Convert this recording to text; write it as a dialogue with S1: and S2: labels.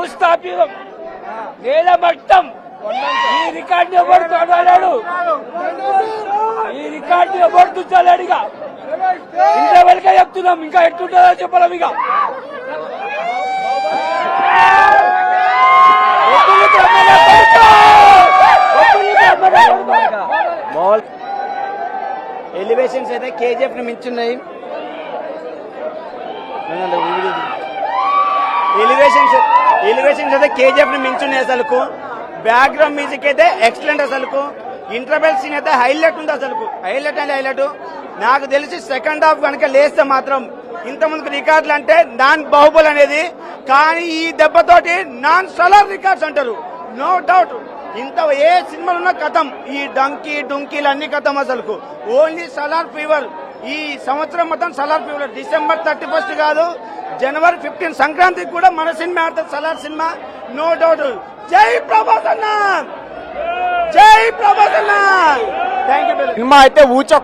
S1: భూస్థాపితం నేల మట్టం ఈ రికార్డు ఎవరు తోడలేడు, ఈ రికార్డు ఎవరు తుంచలేడు. ఇక ఇంతవరకే చెప్తున్నాం, ఇంకా ఎట్టుంటుందో చెప్పలేం. ఇక
S2: ఎలివేషన్స్ అయితే కేజీఎఫ్ ని మించున్నాయి. ఎలివేషన్స్ అయితే కేజీఎఫ్ ని మించున్నాయి. అసలుకు బ్యాక్గ్రౌండ్ మ్యూజిక్ అయితే ఎక్సలెంట్. అసలుకు ఇంటర్వెల్ సీన్ అయితే హైలైట్ ఉంది. అసలుకు హైలైట్ అంటే హైలైట్. నాకు తెలిసి సెకండ్ హాఫ్ కనుక లేస్తే మాత్రం ఇంతమందికి రికార్డులు అంటే నాన్ బాహుబలి అనేది, కానీ ఈ దెబ్బతోటి నాన్ సలార్ రికార్డ్స్ అంటారు, నో డౌట్. ఇంత ఏ సినిమాలు ఉన్న కథం, ఈ డుంకీలు అన్ని కథం. అసలుకు ఓన్లీ సలార్ ఫీవర్. ఈ సంవత్సరం మొత్తం సలార్ ఫీవర్. డిసెంబర్ 31 కాదు, జనవరి 15 సంక్రాంతికి కూడా మన సినిమా ఆడుతుంది సలార్ సినిమా, నో డౌట్. జై ప్రభాస్ అన్న, జై ప్రభాస్ అన్న. Thank you.
S3: సినిమా అయితే ఊచ